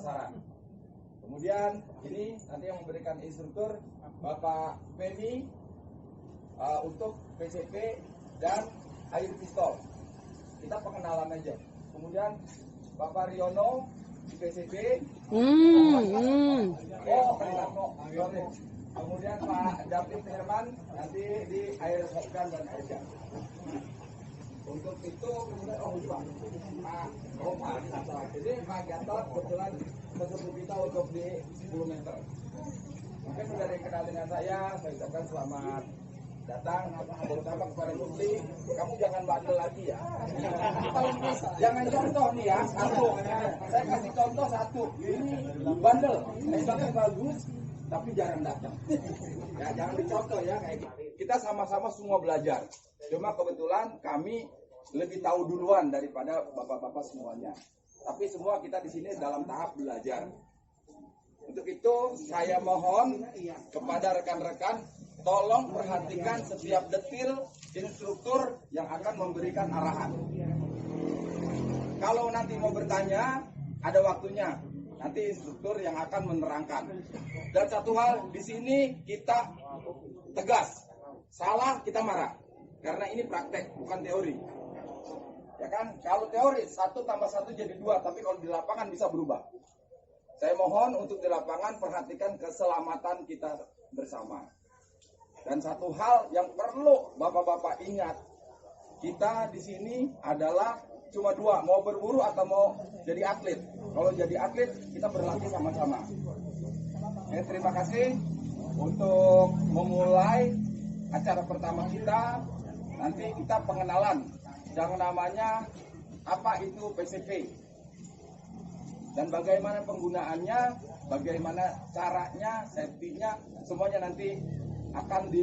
sasaran. Kemudian ini nanti yang memberikan instruktur Bapak Femi untuk PCP dan air pistol. Kita pengenalan aja. Kemudian Bapak Riono di PCP. Kemudian Pak David Herman nanti di air shotgun dan aja. Untuk itu kemudian jadi Pak Gatot kebetulan menurut kita untuk di 10 meter. Mungkin sudah dikenal dengan saya ucapkan selamat datang, terutama kepada Lutfi. Kamu jangan bandel lagi ya. Jangan contoh nih ya, satu. Saya kasih contoh satu. Ini bandel, esoknya bagus, tapi jarang datang. Ya jangan dicontoh ya kayak gitu. Kita sama-sama semua belajar. Cuma kebetulan kami lebih tahu duluan daripada bapak-bapak semuanya. Tapi semua kita di sini dalam tahap belajar. Untuk itu saya mohon kepada rekan-rekan tolong perhatikan setiap detil instruktur yang akan memberikan arahan. Kalau nanti mau bertanya, ada waktunya. Nanti instruktur yang akan menerangkan. Dan satu hal, di sini kita tegas. Salah kita marah. Karena ini praktek, bukan teori. Ya kan? Kalau teori 1 tambah 1 jadi 2, tapi kalau di lapangan bisa berubah. Saya mohon untuk di lapangan perhatikan keselamatan kita bersama. Dan satu hal yang perlu bapak-bapak ingat, kita di sini adalah cuma 2, mau berburu atau mau jadi atlet. Kalau jadi atlet kita berlatih sama-sama. Ya, terima kasih untuk memulai acara pertama kita. Nanti kita pengenalan yang namanya apa itu PCP dan bagaimana penggunaannya, bagaimana caranya, safety-nya, semuanya nanti akan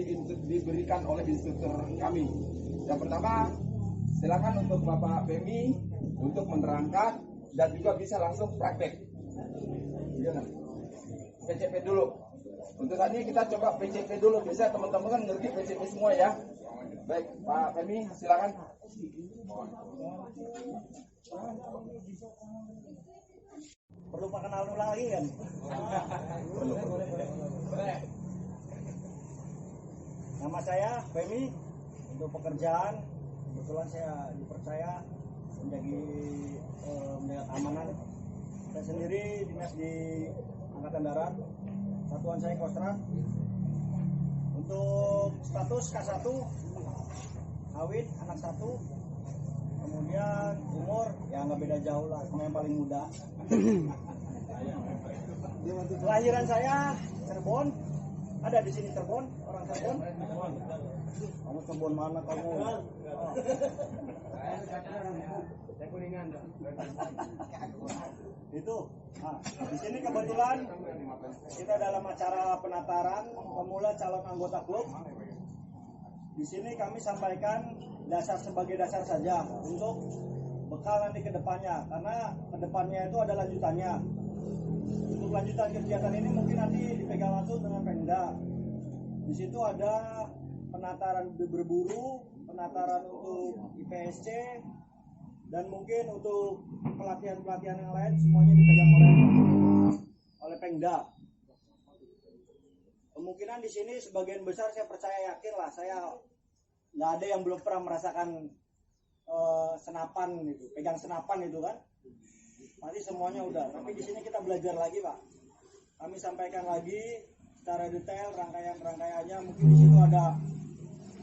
diberikan oleh instruktur kami. Yang pertama, silakan untuk Bapak Femi untuk menerangkan dan juga bisa langsung praktek. PCP dulu. Untuk saat ini kita coba PCP dulu. Biasa teman-teman kan ngerti PCP semua ya. Baik, Pak Femi, silakan. Perlu perkenalan ulang lagi kan? Nama saya Femi. Untuk pekerjaan kebetulan saya dipercaya menjadi menjaga keamanan. Saya sendiri dinas di Angkatan Darat. Satuan saya Kostrat. Untuk status K1, kawin, anak 1. Kemudian umur ya nggak beda jauh lah, sama yang paling muda. Kelahiran saya Cirebon, ada di sini Cirebon, orang Cirebon. Kamu Cirebon mana kamu? Itu. Nah, di sini kebetulan kita dalam acara penataran pemula calon anggota klub. Di sini kami sampaikan dasar sebagai dasar saja untuk bekal nanti ke depannya, karena ke depannya itu ada lanjutannya. Untuk lanjutan kegiatan ini mungkin nanti dipegang langsung dengan Pemda. Di situ ada penataran berburu, penataran untuk IPSC, dan mungkin untuk pelatihan-pelatihan yang lain semuanya dipegang oleh Pemda. Kemungkinan di sini sebagian besar saya percaya yakin lah, saya nggak ada yang belum pernah merasakan senapan gitu, pegang senapan itu kan, pasti semuanya udah. Tapi di sini kita belajar lagi Pak, kami sampaikan lagi secara detail rangkaiannya. Mungkin di situ ada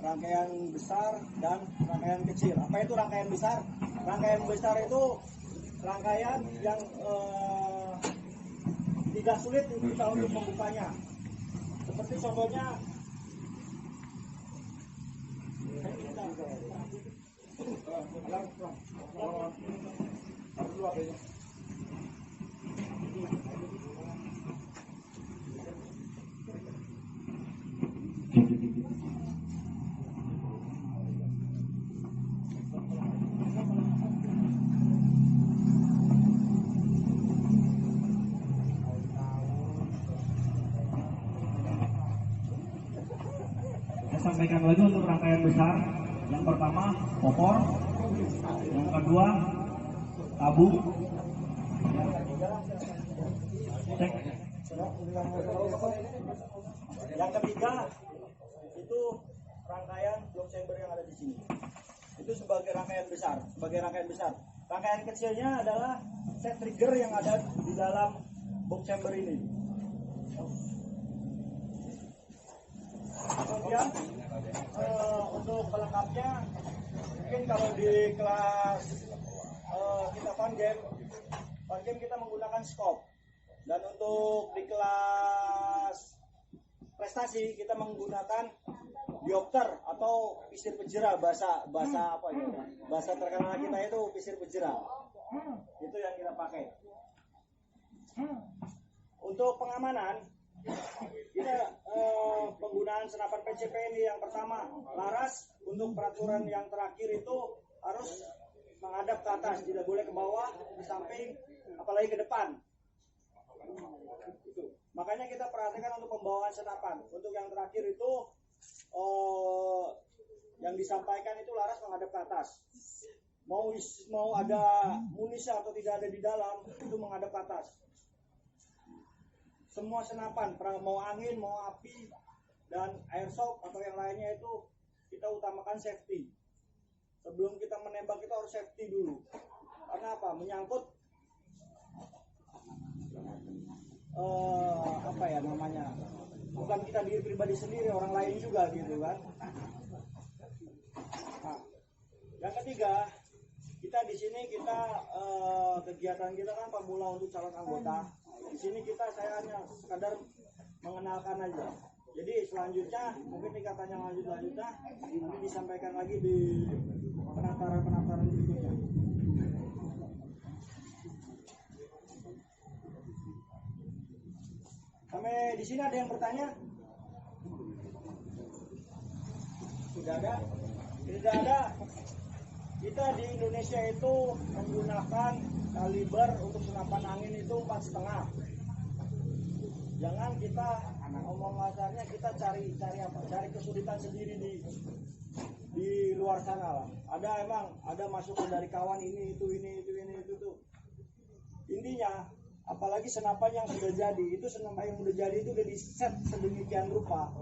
rangkaian besar dan rangkaian kecil. Apa itu rangkaian besar? Rangkaian besar itu rangkaian yang tidak sulit kita untuk membukanya. Seperti contohnya sampaikan lagi untuk rangkaian besar. Yang pertama popor, yang kedua tabung, Cek. Yang ketiga itu rangkaian block chamber yang ada di sini. Itu sebagai rangkaian besar. Rangkaian kecilnya adalah set trigger yang ada di dalam box chamber ini. Kemudian untuk pelengkapnya, mungkin kalau di kelas kita fun game kita menggunakan scope, dan untuk di kelas prestasi kita menggunakan diopter atau pisir penjera, bahasa apa ya, bahasa terkenal kita itu pisir penjera. Itu yang kita pakai. Untuk pengamanan kita penggunaan senapan PCP ini yang pertama laras. Untuk peraturan yang terakhir itu harus menghadap ke atas, tidak boleh ke bawah, di samping, apalagi ke depan. Makanya kita perhatikan untuk pembawaan senapan. Untuk yang terakhir itu yang disampaikan itu laras menghadap ke atas. Mau ada munisi atau tidak ada di dalam, itu menghadap ke atas. Semua senapan, mau angin, mau api, dan airsoft atau yang lainnya itu kita utamakan safety. Sebelum kita menembak kita harus safety dulu. Karena apa? Menyangkut apa ya namanya? Bukan kita diri pribadi sendiri, orang lain juga gitu kan. Nah, yang ketiga, kita di sini kegiatan kita kan pemula untuk calon anggota. Di sini saya hanya sekadar mengenalkan aja. Jadi selanjutnya mungkin tingkatan yang lanjutnya ini disampaikan lagi di penataran berikutnya. Sampai di sini ada yang bertanya? Tidak ada? Tidak ada. Kita di Indonesia itu menggunakan kaliber untuk senapan angin itu 4,5. Jangan kita ngomong kasarnya kita cari apa? Cari kesulitan sendiri di luar sana lah. Ada masukan dari kawan ini itu tuh. Intinya apalagi senapan yang sudah jadi, itu senapan yang sudah jadi itu udah di set sedemikian rupa.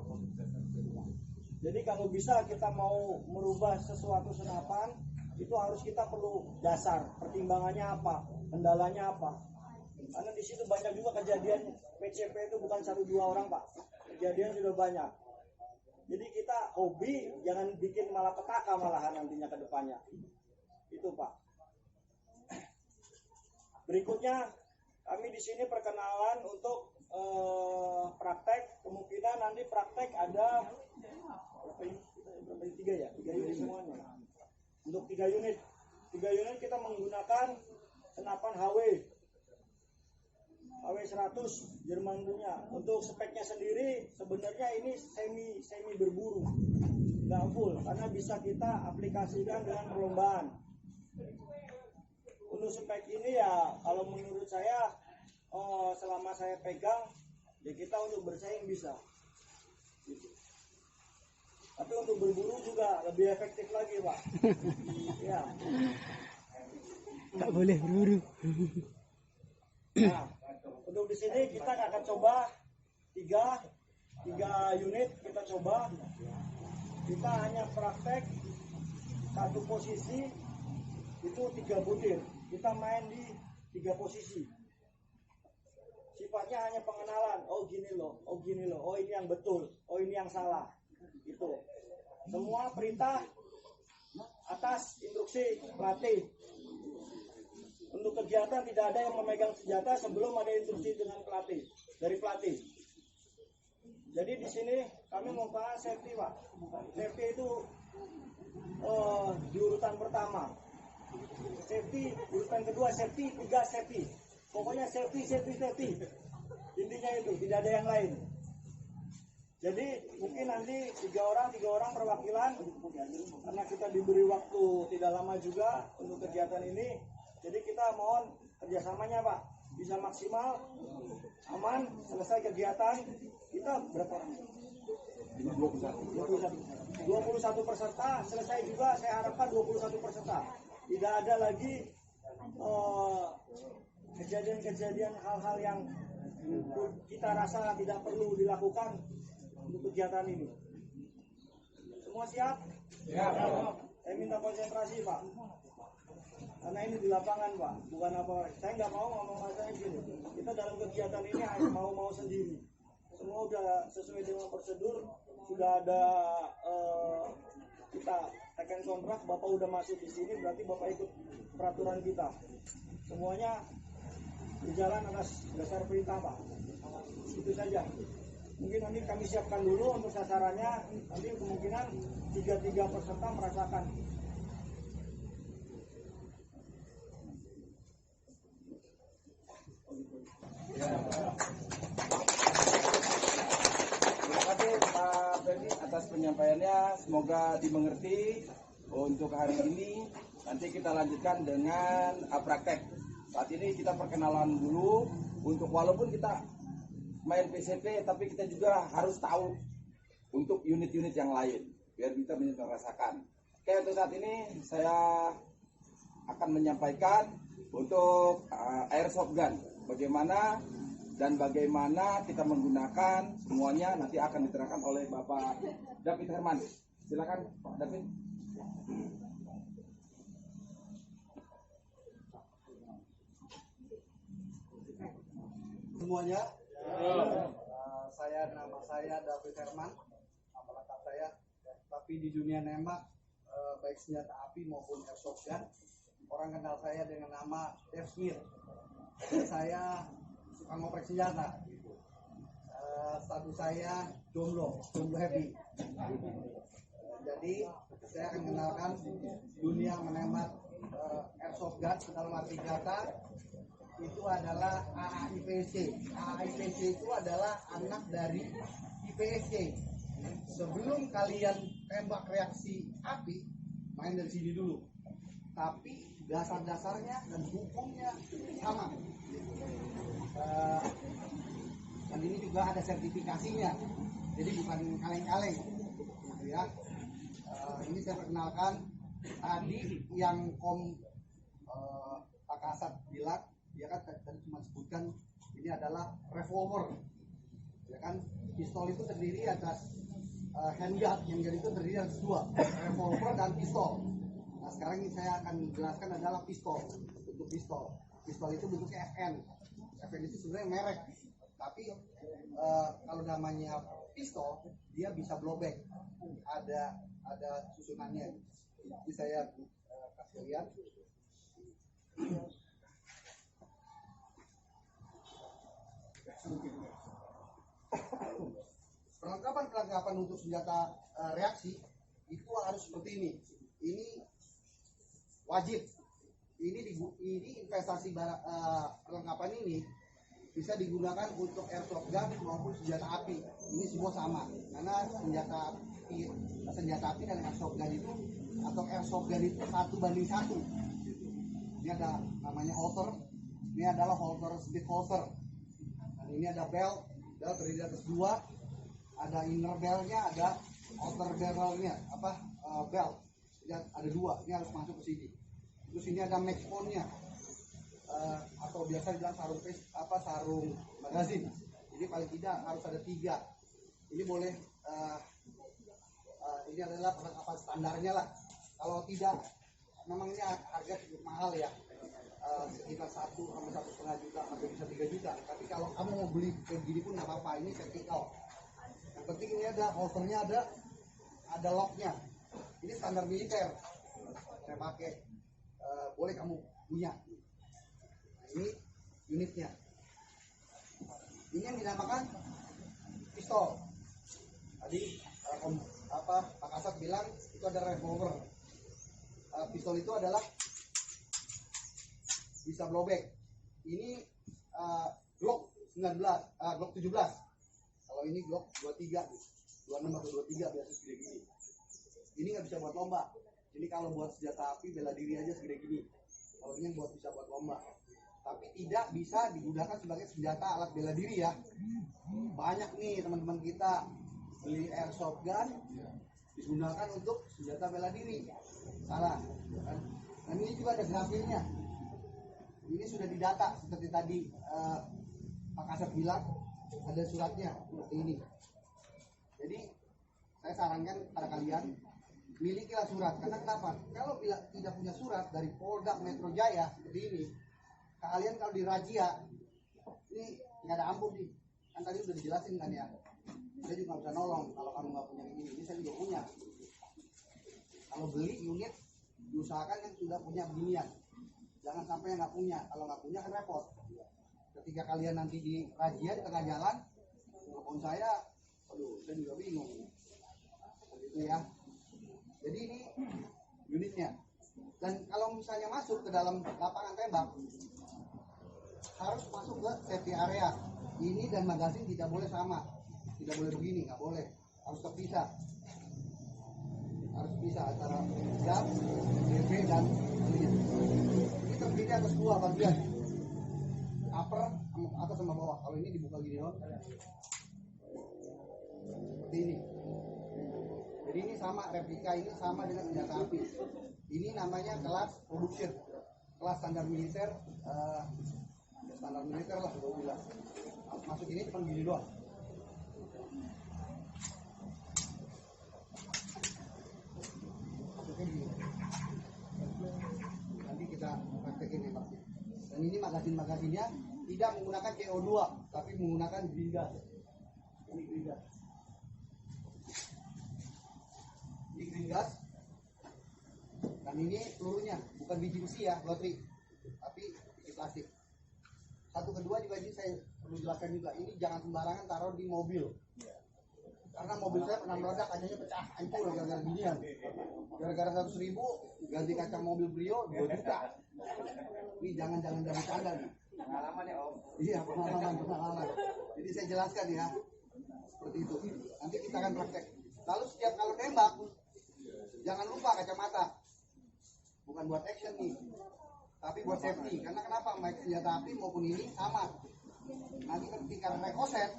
Jadi kalau bisa kita mau merubah sesuatu senapan, itu harus kita perlu dasar, pertimbangannya apa, kendalanya apa. Karena di situ banyak juga kejadian PCP itu bukan 1-2 orang Pak, kejadian sudah banyak. Jadi kita hobi, jangan bikin malapetaka malahan nantinya ke depannya. Itu Pak. Berikutnya kami di sini perkenalan untuk praktek. Kemungkinan nanti praktek ada berapa ini? 3 ya? 3 unit semuanya. Untuk 3 unit kita menggunakan senapan HW100 Jerman punya. Untuk speknya sendiri sebenarnya ini semi berburu, nggak full, karena bisa kita aplikasikan dengan perlombaan. Untuk spek ini ya kalau menurut saya selama saya pegang ya kita untuk bersaing bisa gitu. Tapi untuk berburu juga lebih efektif lagi Pak. Ya. Tak boleh berburu. Nah, untuk di sini kita akan coba 3 unit kita coba. Kita hanya praktek satu posisi itu 3 butir. Kita main di 3 posisi. Sifatnya hanya pengenalan. Oh gini loh. Oh ini yang betul. Oh ini yang salah. Itu. Semua perintah atas instruksi pelatih. Untuk kegiatan tidak ada yang memegang senjata sebelum ada instruksi dari pelatih. Jadi di sini kami membahas safety Pak. Safety itu di urutan pertama. Safety urutan kedua safety, 3 safety. Pokoknya safety. Intinya itu, tidak ada yang lain. Jadi mungkin nanti 3 orang perwakilan, karena kita diberi waktu tidak lama juga untuk kegiatan ini. Jadi kita mohon kerjasamanya Pak, bisa maksimal, aman, selesai kegiatan. Kita berapa orang? 21 peserta, selesai juga saya harapkan 21 peserta. Tidak ada lagi kejadian-kejadian hal-hal yang kita rasa tidak perlu dilakukan untuk kegiatan ini. Semua siap? Ya. Saya minta konsentrasi, Pak. Karena ini di lapangan, Pak. Bukan apa. Saya nggak mau ngomong saya gini. Kita dalam kegiatan ini hanya mau sendiri. Semua udah sesuai dengan prosedur. Sudah ada kita tekan kontrak. Bapak udah masuk di sini. Berarti Bapak ikut peraturan kita. Semuanya berjalan atas dasar perintah, Pak. Itu saja. Mungkin nanti kami siapkan dulu untuk sasarannya. Nanti kemungkinan 3 peserta merasakan. Terima kasih Pak Ferdi atas penyampaiannya. Semoga dimengerti. Untuk hari ini nanti kita lanjutkan dengan praktek. Saat ini kita perkenalan dulu. Untuk walaupun kita main PCP, tapi kita juga harus tahu untuk unit-unit yang lain biar kita bisa merasakan. Oke, untuk saat ini saya akan menyampaikan untuk airsoft gun bagaimana kita menggunakan, semuanya nanti akan diterangkan oleh Bapak David Herman. Silakan Pak David. Semuanya, nama saya David Herman, nama lengkap saya. Tapi di dunia nembak, baik senjata api maupun airsoft gun, orang kenal saya dengan nama Dev Smith. Saya suka ngoprek senjata. Status saya jomblo happy. Jadi saya akan kenalkan dunia menembak airsoft gun dalam arti kata. Itu adalah AAIPC. AAIPC itu adalah anak dari IPSC. Sebelum kalian tembak reaksi api, main dari sini dulu. Tapi dasar-dasarnya dan hukumnya sama. Dan ini juga ada sertifikasinya. Jadi bukan kaleng-kaleng. Gitu ya. Ini saya perkenalkan tadi yang Pak Kasat bilang. Dia kan tadi cuma sebutkan ini adalah revolver, ya kan? Pistol itu terdiri atas handgun, yang jadi itu terdiri atas 2, revolver dan pistol. Nah sekarang ini saya akan menjelaskan adalah pistol. Untuk pistol itu bentuknya FN. FN itu sebenarnya merek, tapi kalau namanya pistol dia bisa blowback. Ada susunannya. Jadi saya kasih lihat. Perlengkapan untuk senjata reaksi itu harus seperti ini. Ini wajib. Ini investasi perlengkapan ini bisa digunakan untuk airsoft gun maupun senjata api. Ini semua sama. Karena senjata api dan airsoft gun itu airsoft gun itu 1:1. Ini ada namanya holster. Ini adalah holster speed holster. Dan ini ada belt terdiri atas 2. Ada inner bellnya, ada outer barrelnya, belt. Jadi ada 2. Ini harus masuk ke sini. Terus ini ada match point-nya, atau biasa bilang sarung magazin. Jadi paling tidak harus ada 3. Ini boleh. Ini adalah perlengkapan standarnya lah. Kalau tidak, memang ini harga cukup mahal ya. Sekitar 1 sampai 1,5 juta atau bisa 3 juta. Tapi kalau kamu mau beli kayak gini pun nggak apa-apa. Ini vertikal. Yang penting ini ada holsternya, ada locknya. Ini standar militer. Saya pakai. Boleh kamu punya. Nah, ini unitnya. Ini yang dinamakan pistol. Tadi Pak Kasat bilang itu ada revolver. Pistol itu adalah bisa blowback. Ini Glock 19, Glock 17. Kalau ini Glock 23, 26 atau 23 biasa segede gini. Ini nggak bisa buat lomba. Ini kalau buat senjata api bela diri aja segede gini. Kalau ini bisa buat lomba. Tapi tidak bisa digunakan sebagai senjata alat bela diri ya. Banyak nih teman-teman kita beli airsoft gun digunakan untuk senjata bela diri. Salah. Dan ini juga ada grafirnya. Ini sudah didata seperti tadi Pak Kasat bilang, ada suratnya seperti ini. Jadi saya sarankan pada kalian milikilah surat. Karena kenapa? Kalau bila tidak punya surat dari Polda Metro Jaya seperti ini, kalian kalau dirazia ini nggak ada ampun nih. Kan tadi udah dijelasin kan ya. Saya juga nggak bisa nolong kalau kamu nggak punya ini saya juga punya. Kalau beli unit diusahakan yang sudah punya beginian. Jangan sampai yang nggak punya. Kalau nggak punya kan repot. Ketika kalian nanti di razia di tengah jalan, telepon saya, aduh saya juga bingung. Begitu ya. Jadi ini unitnya. Dan kalau misalnya masuk ke dalam lapangan tembak, harus masuk ke safety area. Ini dan magazin tidak boleh sama. Tidak boleh begini, nggak boleh. Harus terpisah. Harus pisah antara gas, DB dan ini. Ini terdiri atas dua bagian. Upper atas sama bawah. Kalau ini dibuka gini doang. Seperti ini. Jadi ini sama replika ini sama dengan senjata api. Ini namanya kelas production, kelas standar militer, standar militer lah kalau bilang. Masuk ini cuma gini doang. Masuknya gini. Nanti kita praktekin ya Pak. Dan ini magazin-magazinnya tidak menggunakan CO2, tapi menggunakan green gas. Ini green gas. Ini green gas. Dan ini pelurunya bukan biji besi ya, lotri, tapi biji plastik. Satu kedua juga ini saya perlu jelaskan juga, ini jangan sembarangan taruh di mobil. Karena mobil saya pernah meledak, kacanya pecah, hancur gara-gara ginian. Gara-gara 100.000 ganti kaca mobil Brio 2 juta. Ini jangan bercanda nih. Pengalaman ya Om. Iya pengalaman. Jadi saya jelaskan ya, seperti itu. Nanti kita akan praktek. Lalu setiap kalau tembak, jangan lupa kacamata. Bukan buat action nih, tapi buat safety. Karena kenapa? Baik senjata api maupun ini sama. Nanti ketika rekoset,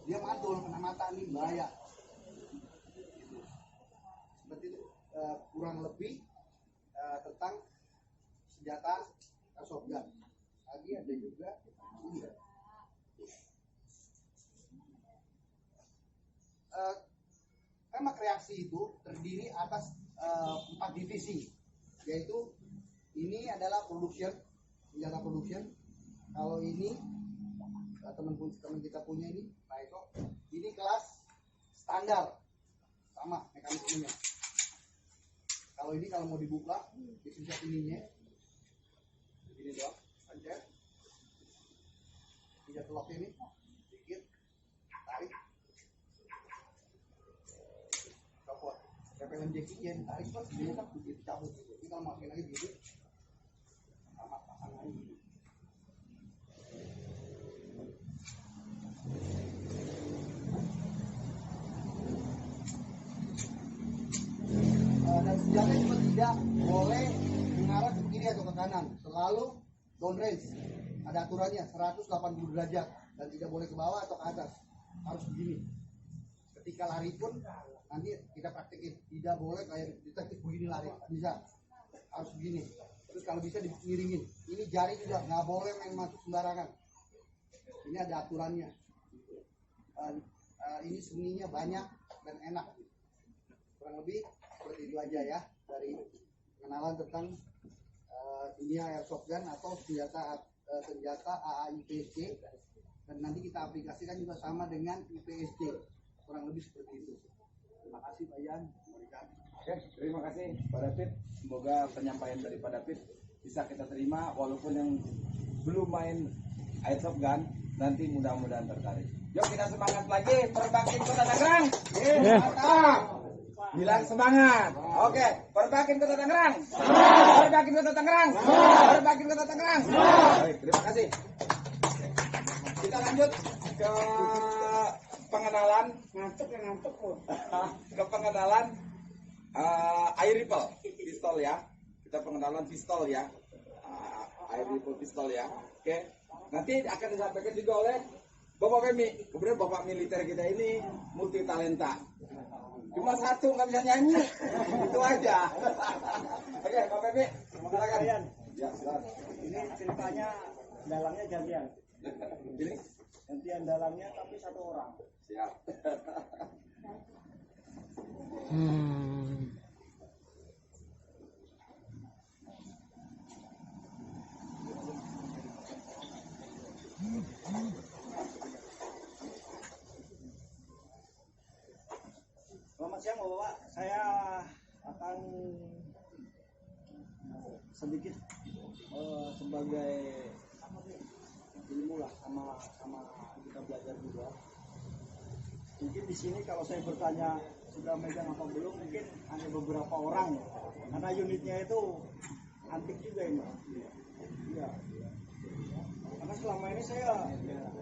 dia mantul kena mata nih bahaya. Seperti itu kurang lebih tentang senjata airsoft gun. Tadi ada juga ini. Tembak reaksi itu terdiri atas 4 divisi, yaitu ini adalah production, senjata production. Kalau ini teman kita punya ini, nah ini kelas standar, sama mekanismenya. Kalau ini kalau mau dibuka, disusah ininya, begini doang, pencet, tidak lock ini, sedikit, tarik, copot. Repelan jackingnya ditarik pas dia tak begitu cabut gitu. Ini kalau masukin lagi gitu, sama pasang lagi gitu. Dan senjata juga tidak boleh mengarah ke kiri atau ke kanan, selalu down range. Ada aturannya 180 derajat dan tidak boleh ke bawah atau ke atas, harus begini. Ketika lari pun nanti kita praktekin, tidak boleh kayak detektif begini lari, bisa, harus begini. Terus kalau bisa dimiringin, ini jari juga nggak boleh main masuk sembarangan. Ini ada aturannya. Ini seninya banyak dan enak. Kurang lebih seperti itu aja ya dari pengenalan tentang dunia airsoft gun atau senjata AAIPSC, dan nanti kita aplikasikan juga sama dengan IPSC, kurang lebih seperti itu. Terima kasih Pak Yan. Oke, terima kasih Pak David. Semoga penyampaian dari Pak David bisa kita terima, walaupun yang belum main airsoft gun nanti mudah-mudahan tertarik. Yuk kita semangat lagi, Perbakin Kota Tangerang. Mantap. Bilang semangat. Oke, Perbakin Kota Tangerang. Perbakin Kota Tangerang. Perbakin Kota Tangerang. Baik, terima kasih. Kita lanjut ke pengenalan. Ke pengenalan air rifle pistol ya. Kita pengenalan pistol ya. Air rifle pistol ya. Oke. Nanti akan disampaikan juga oleh Bapak Femi. Kemudian Bapak militer kita ini multi talenta. Cuma satu nggak bisa nyanyi, itu aja. Oke, Pak Femi, silakan. Ya, silakan. Ini ceritanya dalangnya gantian. Ini gantian dalangnya tapi 1 orang. Siap. Selamat siang Bapak, saya akan sedikit sebagai ilmu lah sama kita belajar juga. Mungkin di sini kalau saya bertanya sudah megang apa belum, mungkin hanya beberapa orang ya. Karena unitnya itu antik juga ini. Iya. Karena selama ini saya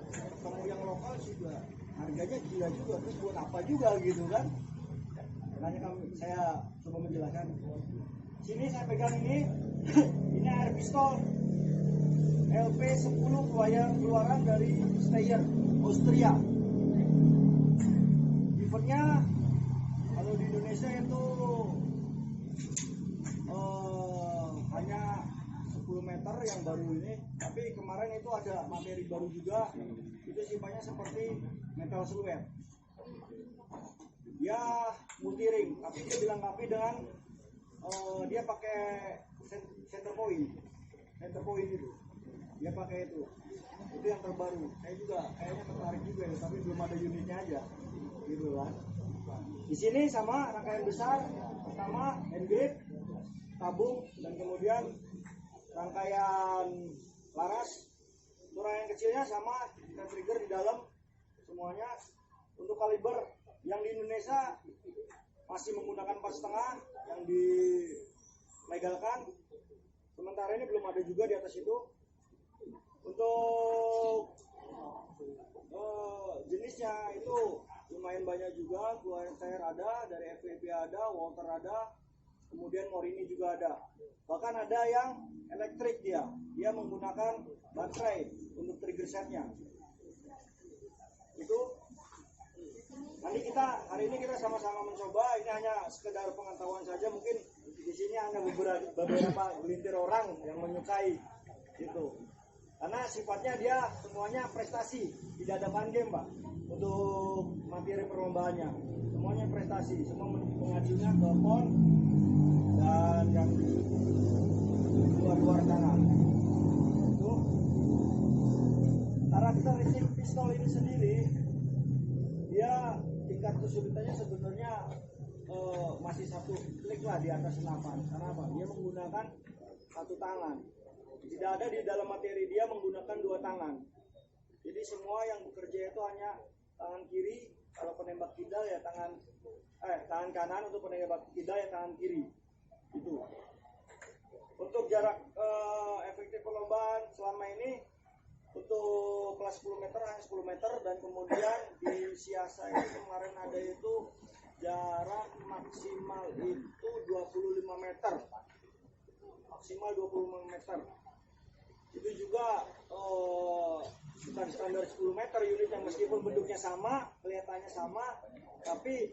ketemu yang lokal juga harganya gila juga, terus buat apa juga gitu kan? Makanya saya coba menjelaskan. Sini saya pegang ini, ini air pistol LP10 keluaran dari Steyr, Austria. Tipernya kalau di Indonesia itu hanya 10 meter yang baru ini, tapi kemarin itu ada materi baru juga, itu sifatnya seperti metal slug. Dia multi-ring, tapi dia dilengkapi dengan dia pakai center point itu, dia pakai itu yang terbaru. Saya juga kayaknya tertarik juga ya, tapi belum ada unitnya aja, gitu kan. Di sini sama rangkaian besar, pertama handgrip, tabung, dan kemudian rangkaian laras. Untuk rangkaian kecilnya sama, kita trigger di dalam semuanya. Untuk kaliber yang di Indonesia masih menggunakan 4,5 yang dilegalkan. Sementara ini belum ada juga di atas itu. Untuk jenisnya itu lumayan banyak juga. Keluaran Steyr ada, dari FPV ada, Walter ada, kemudian Morini juga ada. Bahkan ada yang elektrik, dia menggunakan baterai untuk trigger setnya. Itu nanti hari ini kita sama-sama mencoba. Ini hanya sekedar pengetahuan saja. Mungkin di sini hanya beberapa gelintir orang yang menyukai itu. Karena sifatnya dia semuanya prestasi, tidak ada fun game, Pak. Untuk materi perlombaannya, semuanya prestasi, semua mengajunya ke PON dan yang luar sana. Itu karakteristik pistol ini sendiri, dia tingkat kesulitannya sebenarnya masih 1 klik lah di atas senapan. Karena apa? Dia menggunakan 1 tangan. Tidak ada di dalam materi dia menggunakan 2 tangan. Jadi semua yang bekerja itu hanya tangan kiri. Kalau penembak kidal ya tangan kanan, untuk penembak kidal ya tangan kiri. Itu. Untuk jarak efektif perlombaan selama ini, untuk kelas 10 meter hanya 10 meter, dan kemudian di Siasa ini kemarin ada itu jarak maksimal itu 25 meter. Maksimal 25 meter. Itu juga bukan standar 10 meter unitnya, meskipun bentuknya sama, kelihatannya sama, tapi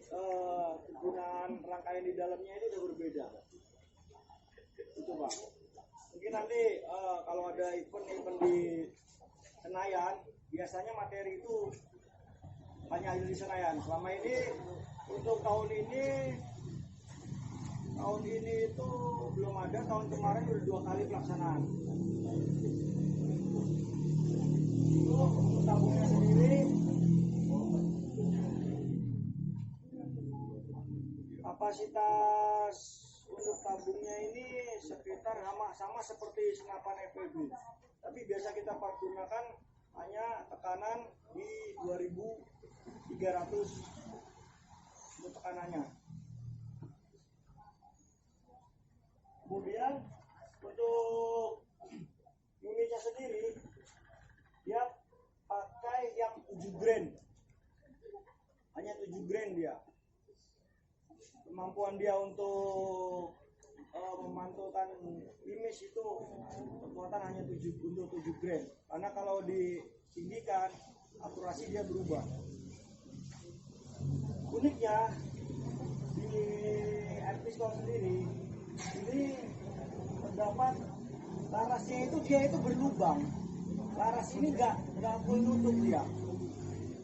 penggunaan rangkaian di dalamnya itu udah berbeda. Itu Pak. Mungkin nanti kalau ada event di Senayan, biasanya materi itu hanya ada di Senayan. Selama ini untuk tahun ini itu belum ada. Tahun kemarin udah 2 kali pelaksanaan. Itu untuk tabungnya sendiri, kapasitas untuk tabungnya ini sekitar sama seperti senapan FPV. Tapi biasa kita gunakan hanya tekanan di 2300 untuk tekanannya. Kemudian untuk unitnya sendiri, dia pakai yang 7 grain, hanya 7 grain dia. Kemampuan dia untuk memantulkan image itu kekuatan hanya 7 grain. Karena kalau ditinggikan, akurasi dia berubah. Uniknya di air pistol sendiri, ini terdapat larasnya itu dia itu berlubang. laras ini nggak full nutup dia.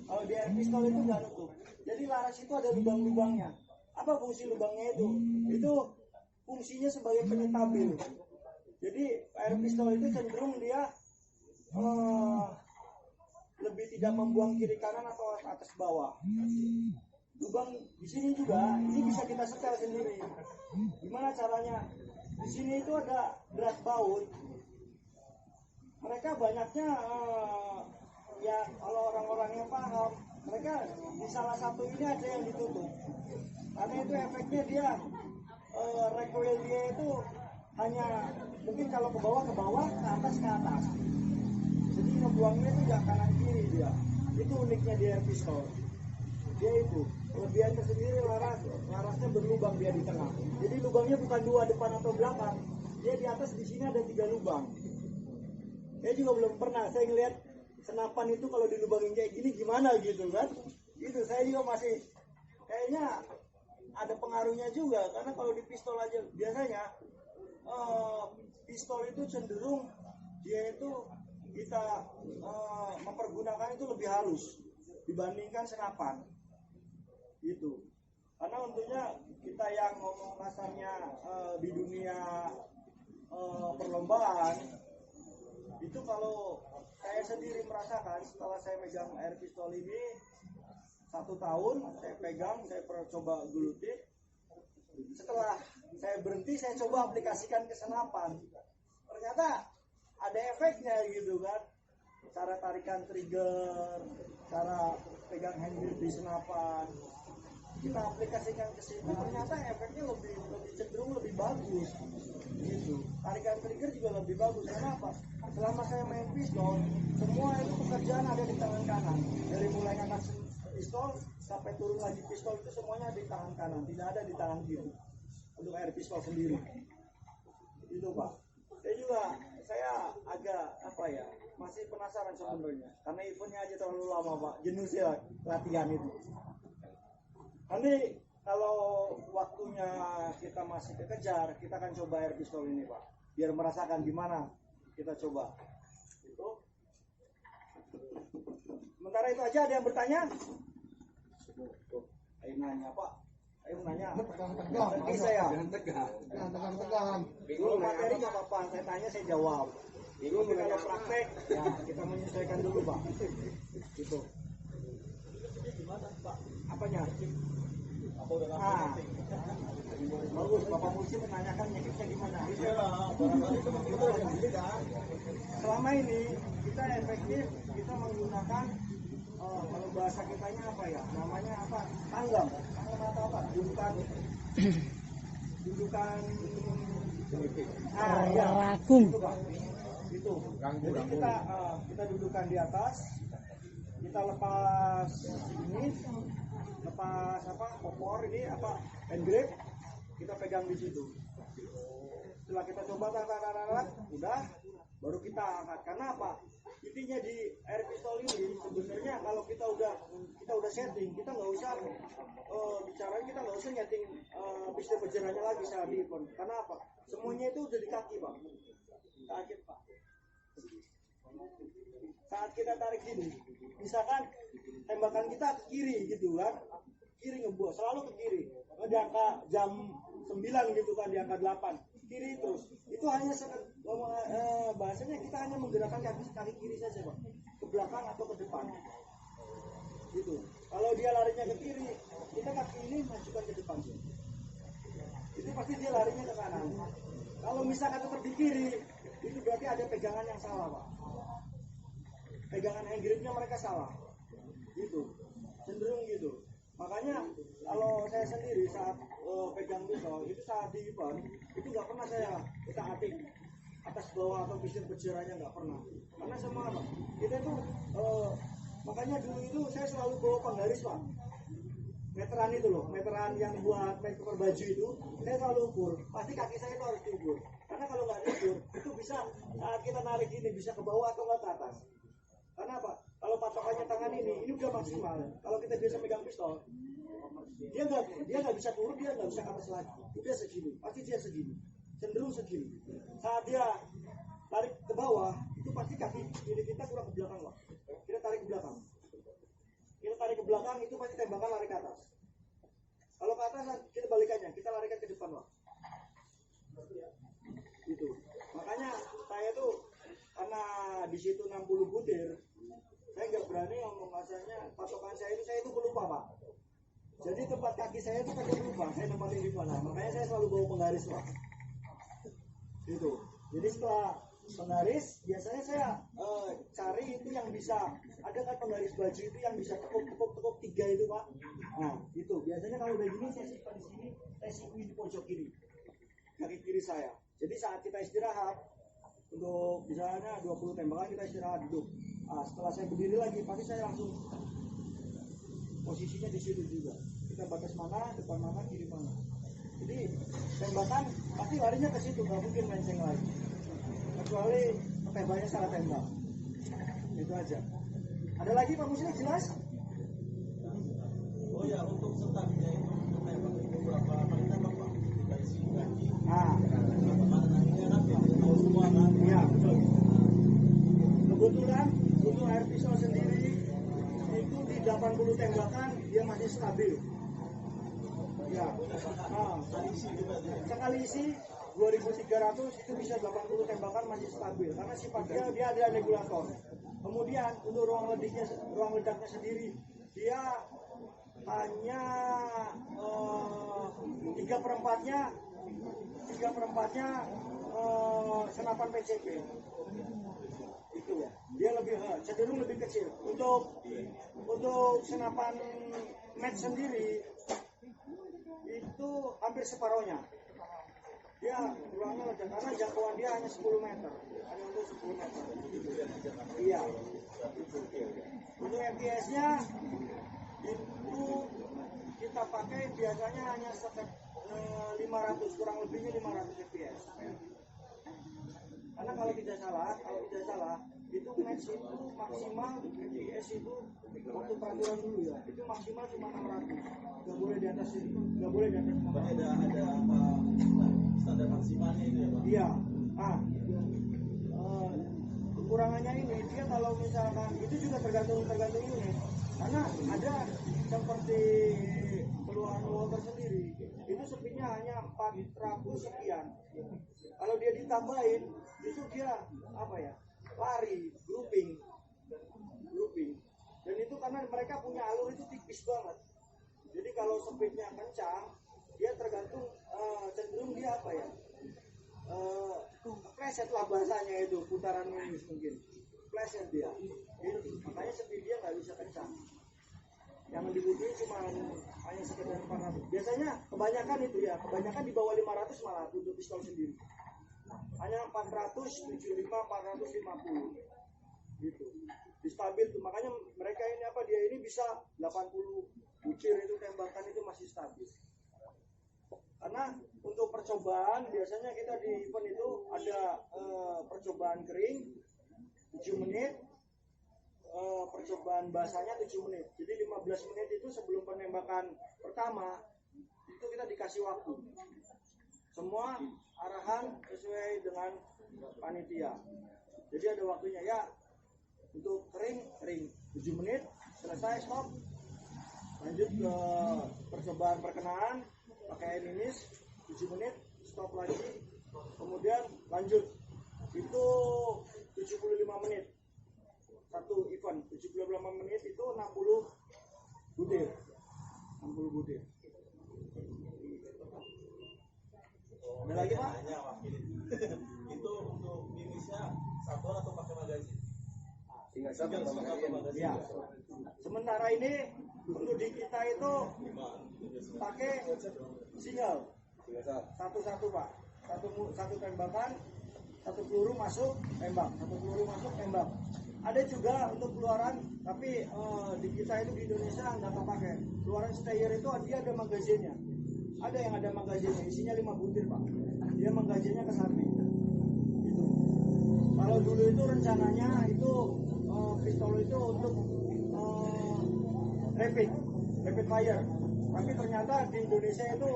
Kalau di air pistol itu nggak nutup. Jadi laras itu ada lubang-lubangnya. Apa fungsi lubangnya itu? Itu fungsinya sebagai penyetabil. Jadi air pistol itu cenderung dia lebih tidak membuang kiri kanan atau atas bawah. Lubang di sini juga, ini bisa kita setel sendiri. Gimana caranya? Di sini itu ada berat baut. Mereka banyaknya ya kalau orang-orang yang paham, mereka di salah satu ini ada yang ditutup. Karena itu efeknya dia recoil dia itu hanya mungkin kalau ke bawah, ke atas. Jadi ngebuangnya itu nggak kanan kiri dia. Itu uniknya dia pistol. Dia itu kelebihannya sendiri larasnya berlubang dia di tengah. Jadi lubangnya bukan 2 depan atau belakang. Dia di atas di sini ada 3 lubang. Saya juga belum pernah saya ngelihat senapan itu kalau dilubangin kayak gini gimana gitu kan. Itu saya juga masih kayaknya ada pengaruhnya juga karena kalau di pistol aja biasanya pistol itu cenderung dia itu kita mempergunakan itu lebih halus dibandingkan senapan itu. Karena tentunya kita yang ngomong kasarnya di dunia perlombaan itu kalau saya sendiri merasakan setelah saya megang air pistol ini 1 tahun saya pegang, saya pernah coba gelutin. Setelah saya berhenti, saya coba aplikasikan ke senapan. Ternyata ada efeknya gitu kan. Cara tarikan trigger, cara pegang handle di senapan. Kita aplikasikan ke situ, ternyata efeknya lebih cenderung lebih bagus. Gitu. Tarikan trigger juga lebih bagus. Kenapa? Selama saya main pistol, semua itu pekerjaan ada di tangan kanan. Dari mulai ngangkat pistol sampai turun lagi pistol itu semuanya di tangan kanan, tidak ada di tangan kiri. Untuk air pistol sendiri. Itu Pak. Saya agak masih penasaran sebenarnya. Karena eventnya aja terlalu lama Pak. Jenuh sih latihan itu. Nanti kalau waktunya kita masih kekejar, kita akan coba air pistol ini Pak. Biar merasakan gimana kita coba. Itu. Sementara itu aja ada yang bertanya? Ayo nanya Pak. Ayo nanya. Nanti saya. Tegang. Kalau materi nggak apa-apa, saya tanya saya jawab. Tapi kalau praktek, ya kita menyesuaikan dulu Pak. Gitu. Gimana Pak? Apanya? Bagus, Bapak Musi menanyakan nyekipnya gimana? Selama ini kita efektif, kita menggunakan kalau bahasa kitanya apa ya? Namanya apa? Tanggam atau apa? Dudukan Ragum. Itu. Jadi kita dudukan di atas, kita lepas ini, lepas popor ini hand grip, kita pegang di situ. Setelah kita coba udah, baru kita angkat. Karena apa? Intinya di air pistol ini sebenarnya kalau kita udah setting, kita nggak usah kita nggak usah nyeting pistol berjalannya lagi saat di event. Karena apa? Semuanya itu udah di kaki Pak. Kaki Pak. Saat kita tarik gini, misalkan tembakan kita ke kiri gitu kan, kiri ngebuat selalu ke kiri. Di angka jam 9 gitu kan, di angka 8 kiri terus. Itu hanya bahasanya kita hanya menggerakkan kaki kiri saja Pak, ke belakang atau ke depan. Gitu. Kalau dia larinya ke kiri, kita kaki ini majukan ke depan. Itu pasti dia larinya ke kanan. Kalau misalkan tetap di kiri, itu berarti ada pegangan yang salah Pak. Pegangan hand gripnya mereka salah. Gitu. Cenderung gitu. Makanya kalau saya sendiri saat pegang pistol itu saat di event itu nggak pernah saya atik atas bawah atau pisir berjeranya nggak pernah. Karena semua kita itu makanya dulu itu saya selalu bawa penggaris Pak. Meteran itu loh, meteran yang buat makeover baju itu saya selalu ukur. Pasti kaki saya itu harus diukur. Karena kalau nggak diukur itu bisa saat kita narik ini bisa ke bawah atau nggak ke atas. Karena apa? Kalau patokannya tangan ini udah maksimal. Kalau kita biasa megang pistol, dia nggak bisa turun, dia nggak bisa ke atas lagi. Udah segini, pasti dia segini, cenderung segini. Saat dia tarik ke bawah, itu pasti kaki kiri kita kurang ke belakang, Pak. Kita tarik ke belakang. Kita tarik ke belakang, itu pasti tembakan lari ke atas. Kalau ke atas, kita balikannya, kita larikan ke depan, Pak. Itu. Makanya saya tuh karena di situ 60 butir, saya nggak berani ngomong rasanya. Patokan saya itu pelupa, Pak. Jadi tempat kaki saya itu pakai pelupa. Saya nempatin di mana? Makanya saya selalu bawa penggaris, Pak. Gitu. Jadi setelah penggaris, biasanya saya cari itu yang bisa, ada kan penggaris baju itu yang bisa tekuk 3 itu, Pak. Nah, itu biasanya kalau udah gini saya simpan di sini, saya simpan di pojok kiri, kaki kiri saya. Jadi saat kita istirahat, untuk misalnya 20 tembakan kita istirahat duduk. Nah, setelah saya berdiri lagi, pasti saya langsung posisinya di situ juga. Kita batas mana, depan mana, kiri mana. Jadi tembakan pasti larinya ke situ, nggak mungkin melenceng lagi. Kecuali tembaknya salah tembak. Itu aja. Ada lagi Pak Muslim jelas? Oh ya, untuk setarnya itu tembak itu berapa kali tembak Pak? Kita isi kaki. Nah, Maknanya nanti tahu semua kan? ya betul. Kebetulan untuk air pistol sendiri itu di 80 tembakan dia masih stabil. Ya, sekali isi 2.300 itu bisa 80 tembakan masih stabil karena sifatnya dia ada regulator. Kemudian untuk ruang ledaknya sendiri dia hanya 3/4-nya senapan PCP. Itu ya. Dia lebih cenderung lebih kecil. Untuk senapan match sendiri itu hampir separohnya. Dia ruangnya ledak karena jangkauan dia hanya 10 meter. Hanya untuk 10 meter. Iya. Untuk FPS-nya itu kita pakai biasanya hanya 500, kurang lebihnya 500 FPS. Karena kalau tidak salah itu match itu maksimal FPS itu waktu peraturan dulu ya, itu maksimal cuma 600. Nggak boleh di atas itu, nggak boleh di atas 600. Ada standar maksimalnya itu ya Pak? Iya. Kekurangannya ini dia kalau misalkan itu juga tergantung ini. Karena ada seperti keluaran Walter sendiri, itu sepinya hanya 400 sekian. Kalau dia ditambahin, itu dia lari, grouping. Dan itu karena mereka punya alur itu tipis banget. Jadi kalau speednya kencang, dia tergantung cenderung dia pleset lah bahasanya itu, putaran minus mungkin. Pleset dia. Jadi, makanya speed dia nggak bisa kencang. Yang dibutuhin cuma hanya sekedar 400. Biasanya kebanyakan di bawah 500 malah untuk pistol sendiri. Hanya 475, 450 gitu. Distabil tuh. Makanya mereka dia ini bisa 80 butir itu tembakan itu masih stabil. Karena untuk percobaan biasanya kita di event itu ada percobaan kering 7 menit. Percobaan basahnya 7 menit. Jadi 15 menit itu sebelum penembakan pertama itu kita dikasih waktu. Semua arahan sesuai dengan panitia. Jadi ada waktunya ya. Untuk kering 7 menit, selesai stop. Lanjut ke percobaan perkenaan pakai minis 7 menit, stop lagi. Kemudian lanjut. Itu 75 menit. Satu event 75 menit itu 60 butir. Ada lagi Pak? Itu untuk minisnya satuan atau pakai magazin? Ya. Sementara ini untuk di kita itu pakai single. Satu-satu Pak. Satu tembakan, satu peluru masuk, tembak. Ada juga untuk keluaran, tapi di kita itu di Indonesia nggak pakai. Keluaran stayer itu dia ada magazinnya. Ada yang ada magazinnya, isinya 5 butir Pak. Dia magazinnya ke samping. Itu. Kalau dulu itu rencananya itu pistol itu untuk rapid fire. Tapi ternyata di Indonesia itu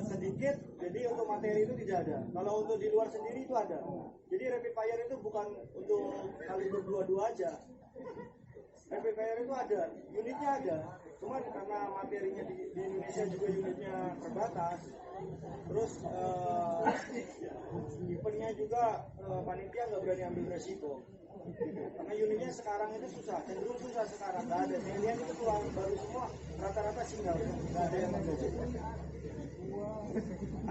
sedikit, jadi untuk materi itu tidak ada. Kalau untuk di luar sendiri itu ada. Jadi rapid fire itu bukan untuk kaliber 22 aja. Rapid fire itu ada, unitnya ada. Cuman karena materinya di Indonesia juga unitnya terbatas, terus eventnya juga panitia nggak berani ambil resiko. Karena unitnya sekarang itu susah, cenderung susah sekarang. Nggak ada, saya lihat itu keluar baru semua, rata-rata single, nggak ada yang menjadi.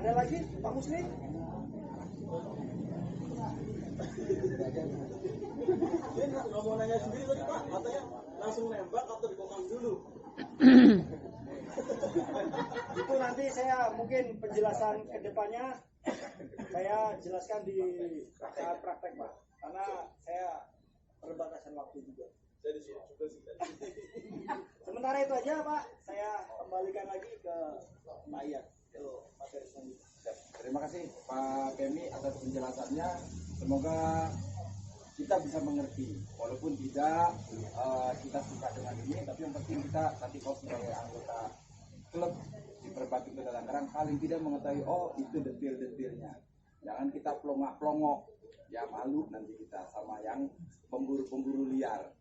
Ada lagi, Pak Muslim? Dia nggak mau nanya sendiri tadi Pak, katanya langsung nembak atau dibongkar dulu. Itu nanti saya mungkin penjelasan kedepannya saya jelaskan di saat praktek Pak, karena saya perbatasan waktu juga. Saya disuruh juga sih tadi. Sementara itu aja Pak, saya kembalikan lagi ke Pak Ian. Materi selanjutnya. Terima kasih Pak Kemi atas penjelasannya. Semoga kita bisa mengerti, walaupun tidak kita suka dengan ini, tapi yang penting kita nanti kalau sebagai anggota klub di Perbati Kota Tangerang paling tidak mengetahui itu detail-detailnya. Jangan kita pelongok-pelongok, ya malu nanti kita sama yang pemburu-pemburu liar.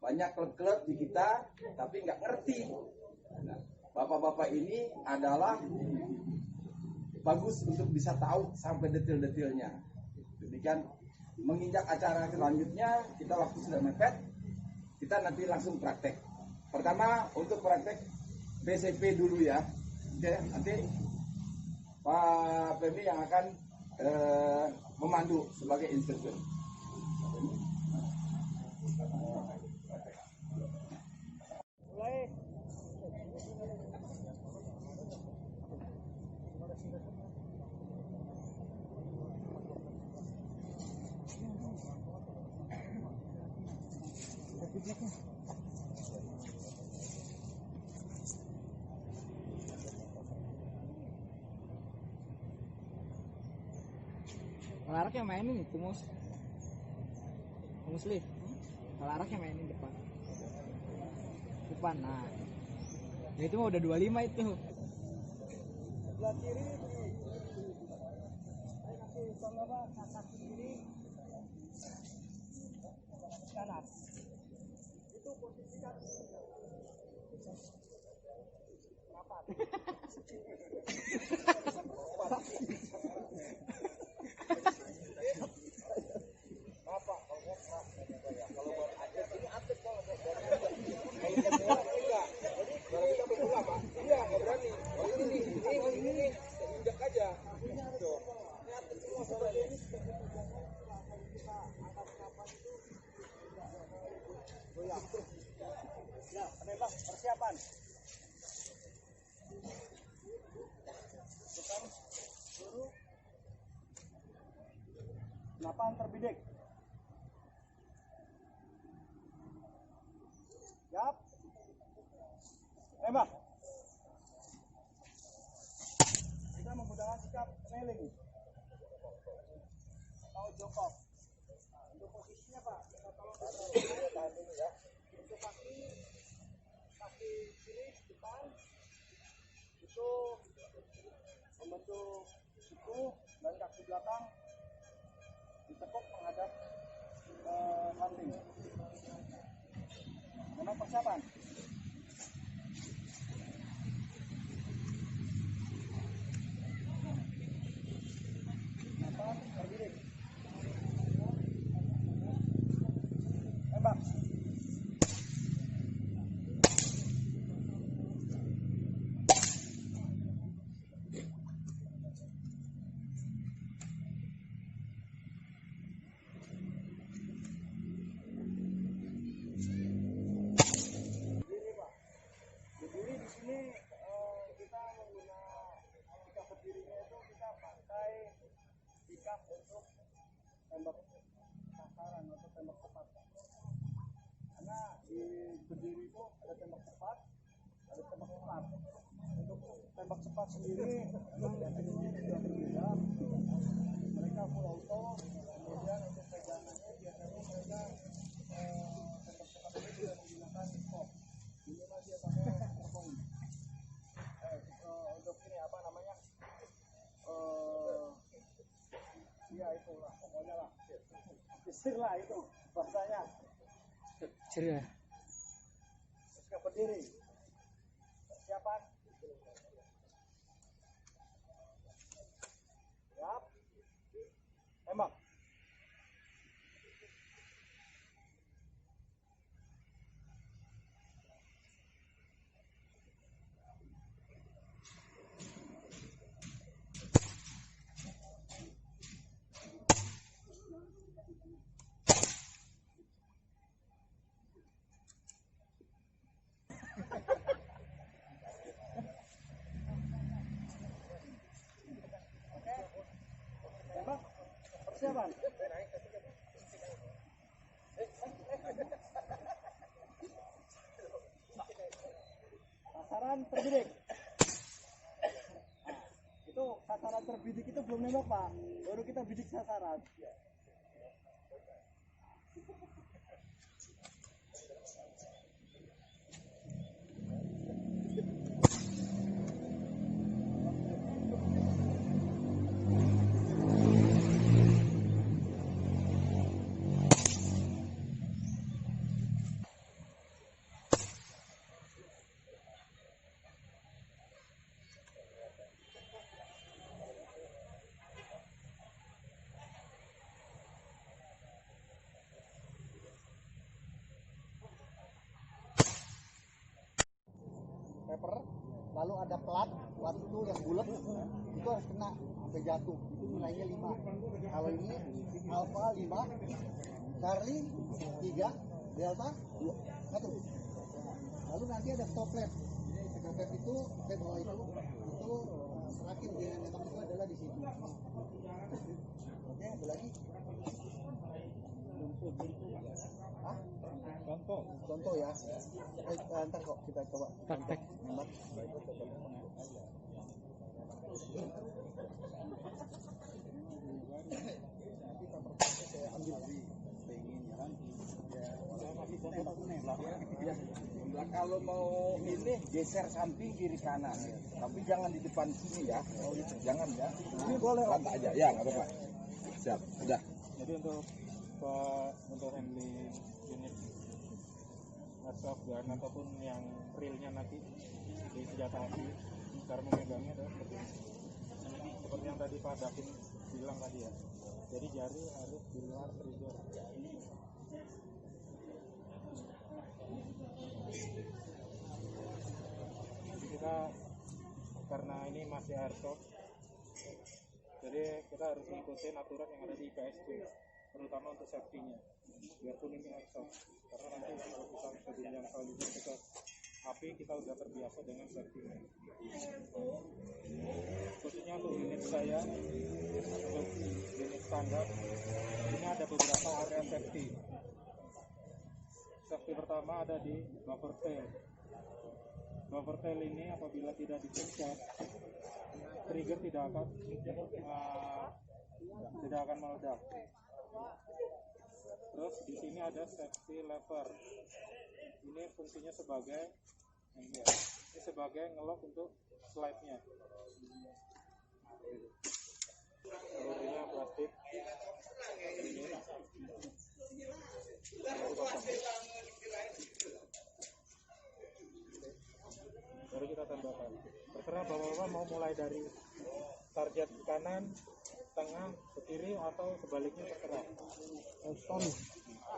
Banyak klub-klub di kita tapi nggak ngerti. Nah, bapak-bapak ini adalah bagus untuk bisa tahu sampai detail-detailnya. Demikian, menginjak acara selanjutnya, kita waktu sudah mepet, kita nanti langsung praktek. Pertama untuk praktek BCP dulu ya. Oke, nanti Pak Femi yang akan memandu sebagai instruktur. Mulai. Larak yang mainin itu Musli. Larak yang mainin depan. Nah. Ya itu mah udah 25 itu. Sebelah kiri kasih contoh Pak, atas kiri kanan. Itu posisikan rapat. Ya, penembak persiapan. Depan peluru 8 terbidik. Siap. Tembak. Kita menggunakan sikap trailing atau jongkok. Nah, untuk posisinya Pak, kita tolong tahan dulu ya. Untuk kaki kiri depan itu membentuk siku dan kaki belakang ditekuk menghadap samping. Memang persiapan. Berdiri. Tembak. Berdiri Pak. Berdiri di sini kita menggunakan sikap berdirinya itu kita pakai sikap untuk tembak sasaran atau tembak tepat. Karena di berdiri itu ada tembak tepat, ada tembak cepat. Untuk tembak cepat sendiri memang tekniknya juga berbeda. Mereka full auto, kemudian untuk pegangannya biasanya mereka tembak cepat ini sudah menggunakan stop. Ini masih pakai teropong. Untuk ini apa namanya? Iya itulah pokoknya lah. Isir lah itu bahasanya. Ceria. Siap berdiri. Persiapan. Siap. Tembak. Tembak. Persiapan. Sasaran terbidik. Nah, itu sasaran terbidik itu belum nembak Pak, baru kita bidik sasaran. Paper, lalu ada plat itu yang bulat itu harus kena sampai jatuh, itu nilainya 5. Kalau ini alpha 5, Charlie 3, delta 2, 1. Lalu nanti ada stop lamp. Stop lamp itu saya bawa itu terakhir dengan yang itu adalah di situ. Oke, ada lagi. Hah? Contoh ya. Ntar kok kita coba praktek. Saya ambil dari pengen ya kan. Ya, Kalau mau ini geser samping kiri kanan, tapi jangan di depan sini ya. Jangan ya. Ini boleh rata aja ya, nggak apa-apa. Siap, udah. Jadi untuk handling unit airsoft gun ataupun yang realnya nanti di senjata api, cara memegangnya adalah seperti ini. Seperti yang tadi Pak Davin bilang tadi ya. Jadi jari harus di luar trigger. Jadi kita karena ini masih airsoft, jadi kita harus mengikuti aturan yang ada di IPSC, terutama untuk safety-nya. Biarpun ini airsoft, karena nanti kalau kita ke jenjang selanjutnya kita api, kita udah terbiasa dengan safety-nya. Khususnya untuk unit saya, untuk unit standar, ini ada beberapa area safety. Safety pertama ada di buffer tail. Buffer tail ini apabila tidak dipencet, trigger tidak akan meledak. Terus di sini ada safety lever. Ini fungsinya sebagai ngelok untuk slide-nya. Pelurinya plastik. Baru kita tambahkan. Terserah bapak-bapak mau mulai dari target kanan, tengah, ke kiri atau sebaliknya terserah. sorry.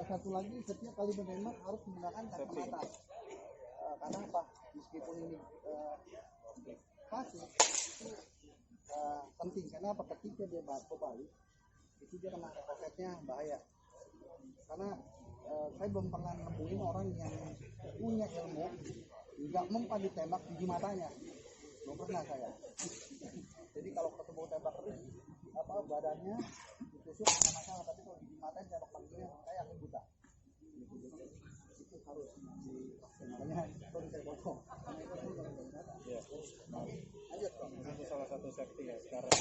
Satu lagi, setiap kali menembak harus menggunakan kacamata. Karena apa? Meskipun ini pasif, penting. Karena apa? Ketika dia balik, itu dia kena koketnya bahaya. Karena saya belum pernah nemuin orang yang punya ilmu nggak mempan ditembak di matanya. Belum pernah saya. Jadi kalau ketemu tembak terus badannya ditusuk nggak masalah, tapi kalau di matanya tembak panggilnya saya akan buta. Itu harus makanya kalau saya potong. Ya. Lanjut Bang. Itu salah satu safety ya. Sekarang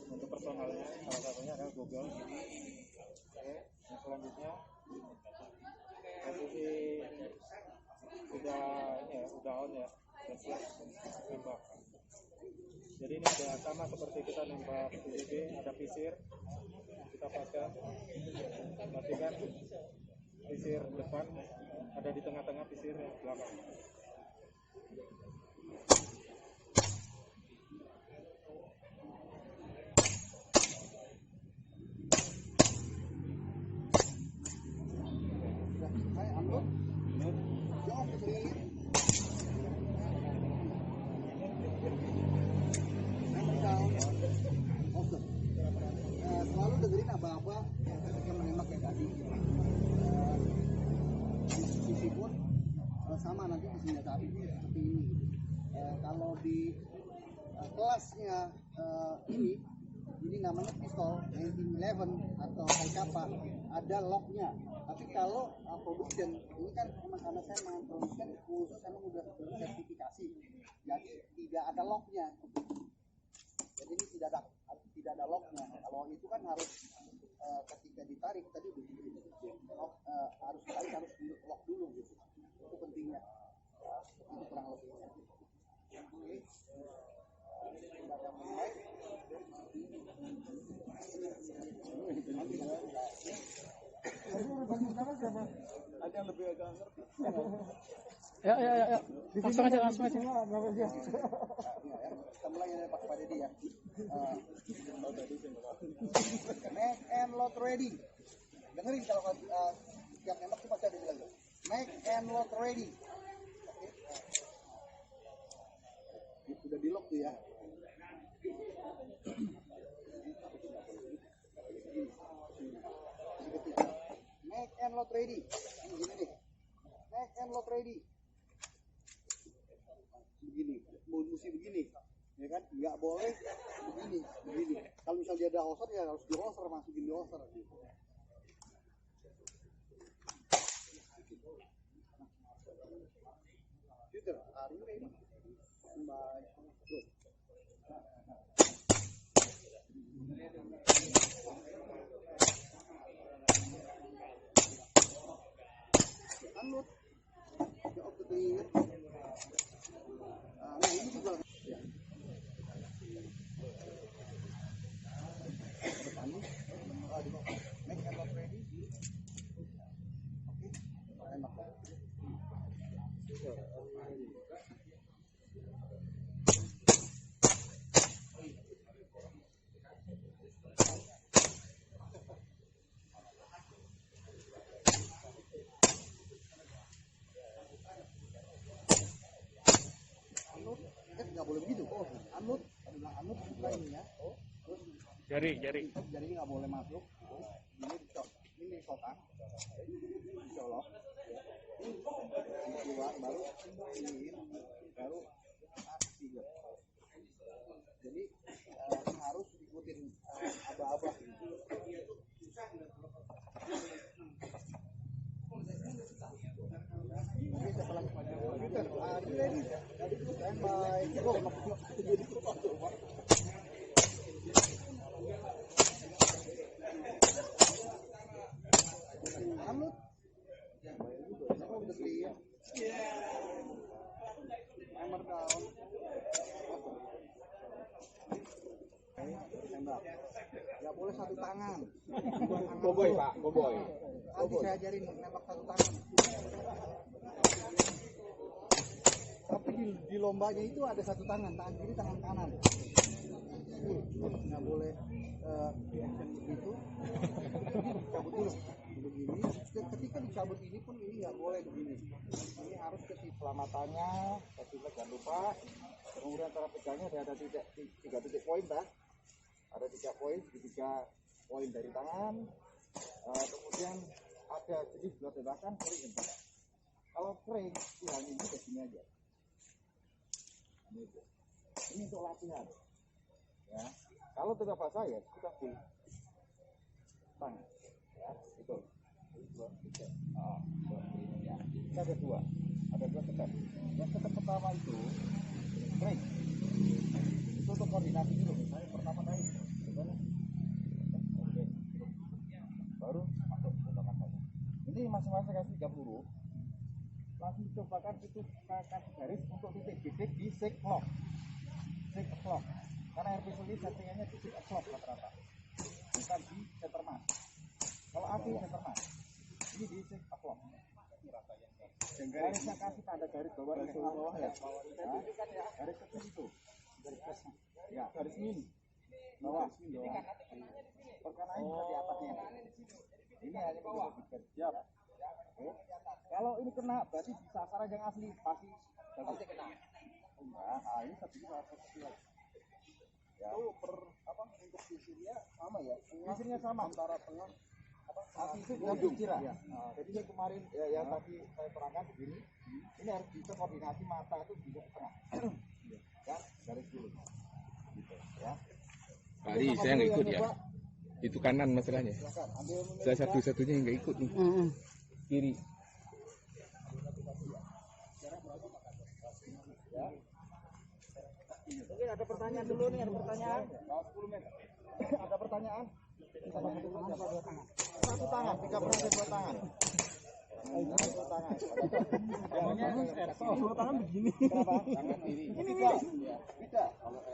untuk personalnya salah satunya adalah Google. Oke, yang selanjutnya posisi udah on ya, dan siap tembak. Jadi ini ada sama seperti kita nembak BBB, ada visir, kita pasang, pastikan visir depan ada di tengah-tengah, visir yang belakang. Selalu dengerin apa-apa ketika menembak kayak tadi. Sisi pun sama nanti di senjata api seperti ini. Kalau di kelasnya ini namanya pistol 1911 atau Haikapa, ada locknya. Tapi kalau production ini kan memang karena saya main production khusus, emang udah sertifikasi, jadi tidak ada locknya. Jadi ini tidak ada locknya. Kalau itu kan harus ketika ditarik tadi udah lock, harus ditarik, harus di lock dulu gitu. Itu pentingnya. Itu kurang lebihnya. Oke. Sudah ada mulai. Ada yang lebih agak ngerti. Ya. Langsung aja. Kita mulai dari Pak Dedi ya. Make and load ready. Dengerin kalau yang nembak tuh pasti ada bilang tuh. Make and load ready. Sudah di lock tuh ya. Make and load ready. Begini nih. Make and load ready. Begini, mesti begini, ya kan? Nggak boleh begini. Kalau misalnya dia ada hoser ya harus di hoser, masukin di hoser. Gitu. Gitu, hari ini baik. Anut, jawab betul. Nah ini juga. Ya. Make and load ready. Oke, enak. Nggak boleh begitu. Anut, bilang anut ini ya. Terus Jari. nggak boleh masuk. Ini dicok, ini kotak, dicolok. Ini keluar baru ini, baru aksi. Jadi harus ikutin aba-aba. Oke, setelah ready. Tadi itu standby. Anut. Apa udah clear? Timer down. Tembak. Nggak boleh satu tangan. Boboy Pak, boboy. Nanti saya ajarin nembak satu tangan. Tapi di lombanya itu ada satu tangan kiri, tangan kanan. Nggak boleh di action begitu. Cabut dulu begini. Ketika dicabut ini pun ini nggak boleh begini. Ini harus keselamatannya. Jangan lupa. Kemudian cara pegangnya ada tiga titik poin, dah. Ada 3 poin, 3 poin dari tangan. Kemudian ada jadi sebelah tembakan kering. Kalau kering, ya ini ke sini aja. Ini untuk latihan. Ya. Kalau tidak basah ya kita full tangan. Ya, itu. Ya. Kita ada dua step. Yang step pertama itu break. Itu untuk koordinasi dulu. Misalnya pertama kali, baru masuk ke belakang saya. Ini masing-masing kasih 3 peluru. Langsung cobakan itu kasih garis untuk titik-titik di shake lock. six o'clock. Karena air pistol ini settingannya di 6 o'clock rata-rata, bukan di center mass. Kalau api center mass, ini di 6 o'clock. Garisnya kasih tanda garis bawah ya. Nah, garis kecil itu, garis plus. Ya, garis min bawah. Perkenaan bisa di atasnya. Ini hanya begitu. Siap. Kalau ini kena, berarti di sasaran yang asli pasti kena. Nah, ini satu kecil. Ya. Itu untuk visinya sama ya? Visinya sama antara tengah itu ujung ya. Jadi yang kemarin yang tadi saya terangkan begini, ini harus bisa koordinasi mata itu di tengah. Ya, garis dulu. Gitu ya. Kali saya nggak ikut ya. Itu kanan masalahnya. Saya satu-satunya yang nggak ikut nih. Kiri. Oke, ada pertanyaan dulu nih, ada pertanyaan. 10 meter. Ada pertanyaan? Satu tangan, 3 persen 2 tangan. Dua tangan. Dua tangan begini. Kenapa? Tangan kiri. Ini bisa.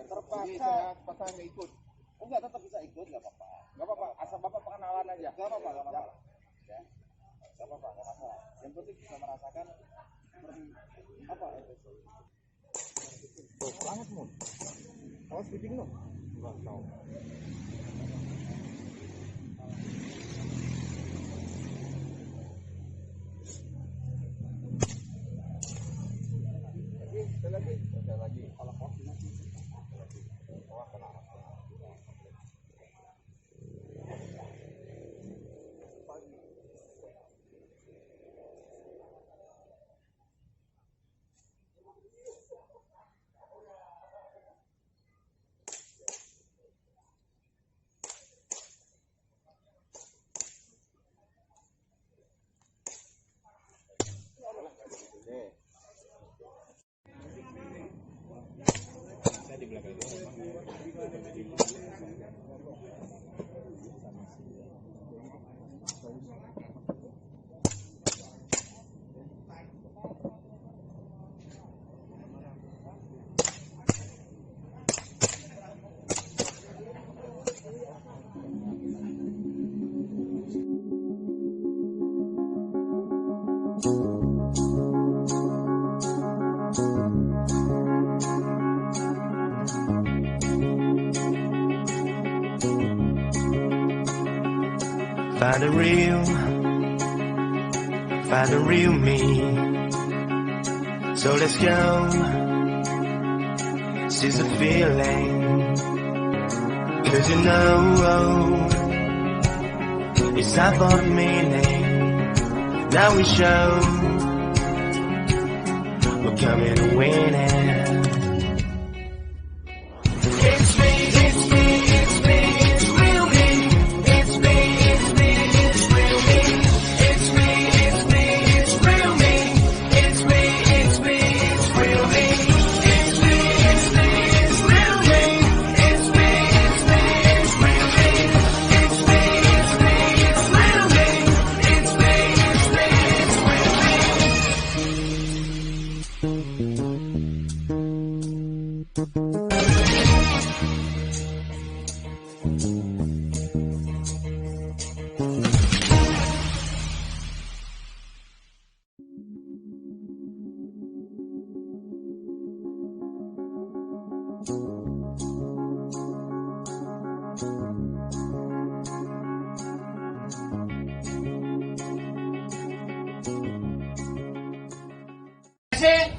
Terpaksa pasang nggak ikut. Enggak, tetap bisa ikut, nggak apa-apa. Nggak apa-apa, asal bapak pengenalan aja. Nggak apa-apa, nggak apa-apa. Ya, nggak apa-apa, nggak masalah. Yang penting bisa merasakan seperti apa itu. Oh, banget mon. Awas speeding lo. Enggak tahu. Ada lagi. Kalau koordinasi. Oh, kenapa? Find the real me. So let's go. Seize the feeling. 'Cause you know it's time for meaning. Now we show we're coming to win it. Say,